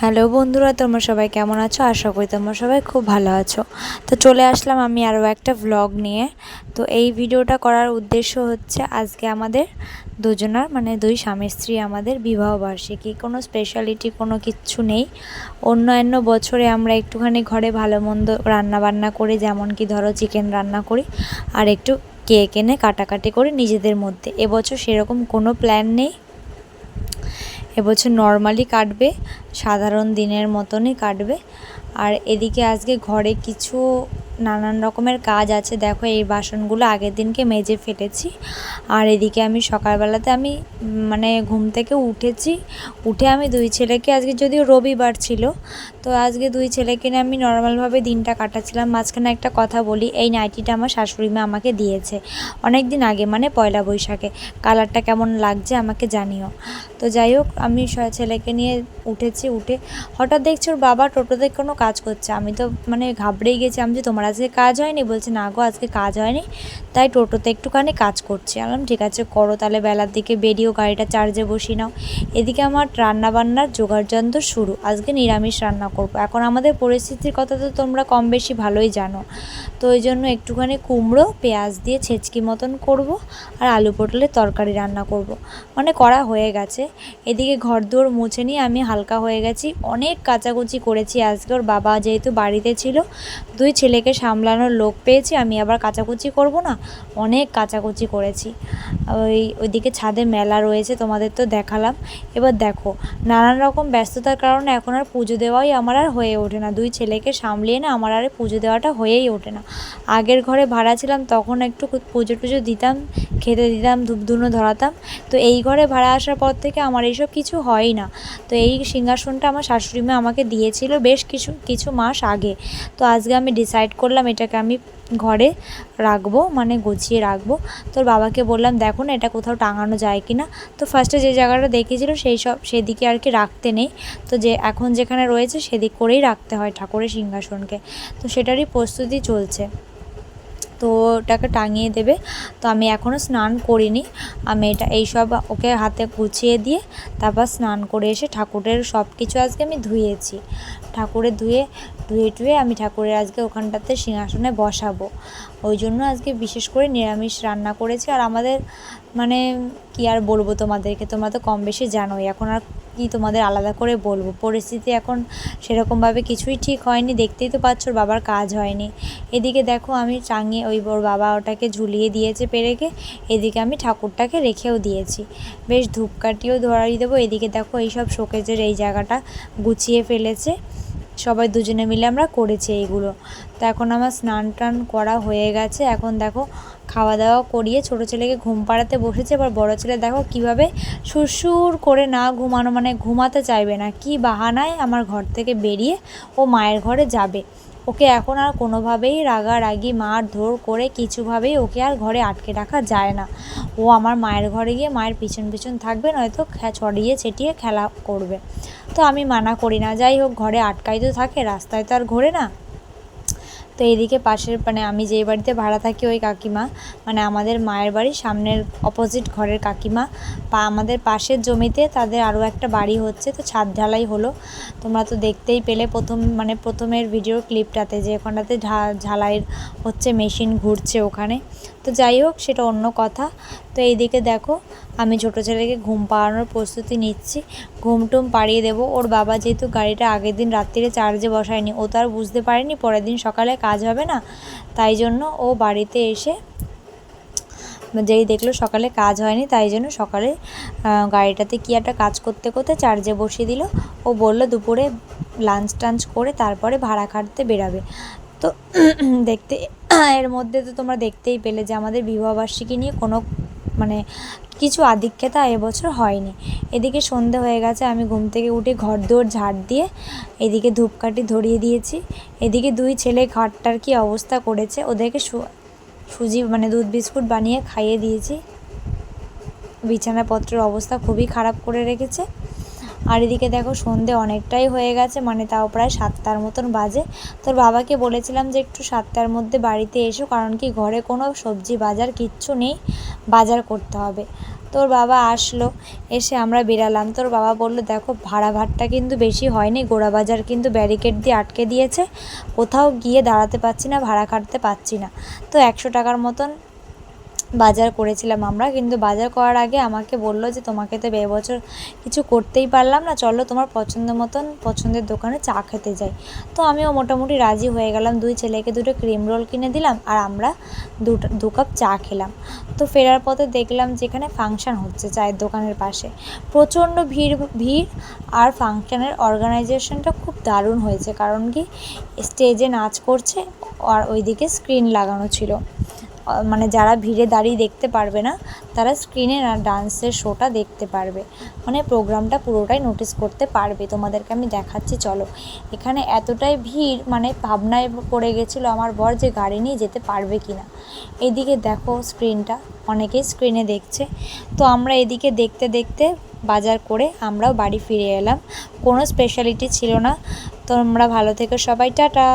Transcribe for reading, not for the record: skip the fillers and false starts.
Hello বন্ধুরা, তোমরা সবাই কেমন আছো? আশা করি তোমরা সবাই খুব ভালো আছো। তো চলে আসলাম আমি আরও একটা ভ্লগ নিয়ে। তো এই ভিডিওটা করার উদ্দেশ্য হচ্ছে আজকে আমাদের দুজনার দুই স্বামী স্ত্রী আমাদের বিবাহবার্ষিকী। কোনো স্পেশালিটি কোনো কিচ্ছু নেই। অন্যান্য বছরে আমরা একটুখানি ঘরে ভালো মন্দ রান্নাবান্না করি, যেমন কি ধরো চিকেন রান্না করি আর একটু কেক এনে কাটাকাটি করি নিজেদের মধ্যে। এবছর সেরকম কোনো প্ল্যান নেই। এবছর নর্মালি কাটবে, সাধারণ দিনের মতনই কাটবে। আর এদিকে আজকে ঘরে কিছু নানান রকমের কাজ আছে। দেখো, এই বাসনগুলো আগের দিনকে মেজে ফেলেছি। আর এদিকে আমি সকালবেলাতে ঘুম থেকে উঠে আমি দুই ছেলেকে, আজকে যদিও রবিবার ছিল, তো আজকে দুই ছেলেকে নিয়ে আমি নর্মালভাবে দিনটা কাটাচ্ছিলাম। মাঝখানে একটা কথা বলি, এই নাইটিটা আমার শাশুড়ি মা আমাকে দিয়েছে অনেক দিন আগে, পয়লা বৈশাখে। কালারটা কেমন লাগছে আমাকে জানিও। তো যাই হোক, আমি ছেলেকে নিয়ে উঠে হঠাৎ দেখছি ওর বাবা টোটোতে কোনো কাজ করছে। আমি তো ঘাবড়েই গেছি। আমি যে, তোমার আজকে কাজ হয়নি? বলছে, না গো, আজকে কাজ হয়নি, তাই টোটোতে একটুখানি কাজ করছি। আলাম ঠিক আছে, করো তাহলে। বেলার দিকে বেরিয়েও গাড়িটা চার্জে বসিয়ে নাও। এদিকে আমার রান্নাবান্নার জোগাড়যন্ত্র শুরু। আজকে নিরামিষ রান্না করব। এখন আমাদের পরিস্থিতির কথা তো তোমরা কম বেশি ভালোই জানো। তো ওই জন্য একটুখানি কুমড়ো পেঁয়াজ দিয়ে ছেচকি মতন করব, আর আলু পটলের তরকারি রান্না করব। করা হয়ে গেছে। এদিকে ঘরদোর মুছে নিয়ে আমি হালকা হয়ে গেছি। অনেক কাচাকুচি করেছি আজকে। ওর বাবা যেহেতু বাড়িতে ছিল, দুই ছেলেকে সামলানোর লোক পেয়েছি, আমি আবার কাচাকুচি করব না? অনেক কাচাকুচি করেছি। ওইদিকে ছাদে মেলা রয়েছে, তোমাদের তো দেখালাম। এবার দেখো, নানান রকম ব্যস্ততার কারণে এখন আর পুজো দেওয়াই আমার আর হয়ে ওঠে না। দুই ছেলেকে সামলিয়ে না আমার আর পুজো দেওয়াটা হয়েই ওঠে না। আগের ঘরে ভাড়া ছিলাম তখন একটু পুজো টুজো দিতাম, খেতে দিতাম, ধূপধুনো ধরাতাম। তো এই ঘরে ভাড়া আসার পর থেকে আমার এইসব কিছু হয়ই না। তো এই সিংহাসনটা আমার শাশুড়ি মা আমাকে দিয়েছিল বেশ কিছু মাস আগে। তো আজকে আমি ডিসাইড করলাম এটাকে আমি ঘরে রাখবো, গুছিয়ে রাখবো। তোর বাবাকে বললাম, দেখো না এটা কোথাও টাঙানো যায় কি না। তো ফার্স্টে যে জায়গাটা দেখিয়েছিল সেদিকে আর কি রাখতে নেই। তো যে এখন যেখানে রয়েছে সেদিক করেই রাখতে হয় ঠাকুরের সিংহাসনকে। তো সেটারই প্রস্তুতি চলছে। তো ওটাকে টাঙিয়ে দেবে। তো আমি এখনও স্নান করিনি। আমি এইসব ওকে হাতে গুছিয়ে দিয়ে তারপর স্নান করে এসে ঠাকুরের সব কিছু আজকে আমি ধুয়েছি। ঠাকুরের ধুয়ে টুয়ে আমি ঠাকুরের আজকে ওখানটাতে সিংহাসনে বসাবো। ওই জন্য আজকে বিশেষ করে নিরামিষ রান্না করেছি। আর আমাদের কি আর বলবো তোমাদেরকে, তোমরা তো কম বেশি জানোই। এখন আর কি তোমাদের আলাদা করে বলবো, পরিস্থিতি এখন সেরকমভাবে কিছুই ঠিক হয়নি। দেখতেই তো পাচ্ছ, ওর বাবার কাজ হয়নি। এদিকে দেখো, আমি টাঙিয়ে ওর বাবা ওটাকে ঝুলিয়ে দিয়েছে পেরেকে। এদিকে আমি ঠাকুরটাকে রেখেও দিয়েছি, বেশ ধূপকাঠিও ধরাই দেবো। এদিকে দেখো, এইসব শোকেজের এই জায়গাটা গুছিয়ে ফেলেছে সবাই, দুজনে মিলে আমরা করেছি এইগুলো। তো এখন আমার স্নান টান করা হয়ে গেছে। এখন দেখো, খাওয়া দাওয়া করিয়ে ছোটো ছেলেকে ঘুম পাড়াতে বসেছে। এবার বড়ো ছেলে দেখো কীভাবে সুরসুর করে না ঘুমানো, ঘুমাতে চাইবে না, কি বাহানায় আমার ঘর থেকে বেরিয়ে ও মায়ের ঘরে যাবে। ওকে এখন আর কোনোভাবেই রাগারাগি মারধর করে কিছুভাবেই ওকে আর ঘরে আটকে রাখা যায় না। ও আমার মায়ের ঘরে গিয়ে মায়ের পিছন পিছন থাকবে, নয়তো ছড়িয়ে ছিটিয়ে খেলা করবে। তো আমি মানা করি না। যাই হোক, ঘরে আটকাই তো থাকে, রাস্তায় তো আর ঘোরে না। তো এইদিকে পাশের আমি যেই বাড়িতে ভাড়া থাকি ওই কাকিমা, আমাদের মায়ের বাড়ির সামনের অপোজিট ঘরের কাকিমা, আমাদের পাশের জমিতে তাদের আরও একটা বাড়ি হচ্ছে। তো ছাদ ঢালাই হলো, তোমরা তো দেখতেই পেলে প্রথমের ভিডিওর ক্লিপটাতে, যে ওখানটাতে ঝালাইয়ের হচ্ছে, মেশিন ঘুরছে ওখানে। তো যাই হোক, সেটা অন্য কথা। তো এইদিকে দেখো, আমি ছোটো ছেলেকে ঘুম পাড়ানোর প্রস্তুতি নিচ্ছি, ঘুমটুম পাড়িয়ে দেবো। ওর বাবা যেহেতু গাড়িটা আগের দিন রাত্রিরে চার্জে বসায়নি, ও তো আর বুঝতে পারেনি পরের দিন সকালে কাজ হবে না। তাই জন্য ও বাড়িতে এসে যেই দেখলো সকালে কাজ হয়নি, তাই জন্য সকালে গাড়িটাতে কি একটা কাজ করতে করতে চার্জে বসিয়ে দিল। ও বলল দুপুরে লাঞ্চ টাঞ্চ করে তারপরে ভাড়া খাটতে বেরাবে। তো দেখতে এর মধ্যে তো তোমরা দেখতেই পেলে যে আমাদের বিবাহবার্ষিকী নিয়ে কোনো কিছু আধিক্যতা এবছর হয়নি। এদিকে সন্ধে হয়ে গেছে, আমি ঘুম থেকে উঠে ঘরদোর ঝাড় দিয়ে এদিকে ধূপকাঠি ধরিয়ে দিয়েছি। এদিকে দুই ছেলে ঘরটার কি অবস্থা করেছে, ওদেরকে সুজি দুধ বিস্কুট বানিয়ে খাইয়ে দিয়েছি। বিছানাপত্রের অবস্থা খুবই খারাপ করে রেখেছে। আর এদিকে দেখো, সন্ধে অনেকটাই হয়ে গেছে, তাও প্রায় 7টার মতন বাজে। তোর বাবাকে বলেছিলাম যে একটু 7টার মধ্যে বাড়িতে এসো, কারণ কি ঘরে কোনো সবজি বাজার কিচ্ছু নেই, বাজার করতে হবে। তো তোর বাবা আসলো, এসে আমরা বেরালাম। তোর বাবা বলল, দেখো ভাড়াটা কিন্তু বেশি হয়নি, গোড়াবাজার কিন্তু ব্যারিকেড দিয়ে আটকে দিয়েছে, কোথাও গিয়ে দাঁড়াতে পারছি না, ভাড়া কাটতে পারছি না। তো 100 টাকার মতন বাজার করেছিলাম আমরা। কিন্তু বাজার করার আগে আমাকে বলল যে তোমাকে তো এবছর কিছু করতেই পারলাম না, চলো তোমার পছন্দ মতন পছন্দের দোকানে চা খেতে যাই। তো আমিও মোটামুটি রাজি হয়ে গেলাম। 2 ছেলেকে 2টো ক্রিম রোল কিনে দিলাম, আর আমরা 2 কাপ চা খেলাম। তো ফেরার পথে দেখলাম যেখানে ফাংশান হচ্ছে চায়ের দোকানের পাশে, প্রচণ্ড ভিড়। আর ফাংশানের অর্গানাইজেশনটা খুব দারুণ হয়েছে, কারণ কি স্টেজে নাচ করছে আর ওইদিকে স্ক্রিন লাগানো ছিল, মানে যারা ভিড়ে দাঁড়িয়ে দেখতে পারবে না তারা স্ক্রিনে ডান্সের শোটা দেখতে পারবে, মানে প্রোগ্রামটা পুরোটাই নোটিস করতে পারবে। তোমাদেরকে আমি দেখাচ্ছি চলো। এখানে এতটাই ভিড়, মানে ভাবনায় পড়ে গেছিলো আমার বর যে গাড়ি নিয়ে যেতে পারবে কি না। এদিকে দেখো স্ক্রিনটা, অনেকেই স্ক্রিনে দেখছে। তো আমরা এদিকে দেখতে দেখতে বাজার করে আমরাও বাড়ি ফিরে এলাম। কোনো স্পেশালিটি ছিল না। তোমরা ভালো থেকো সবাই, টাটা।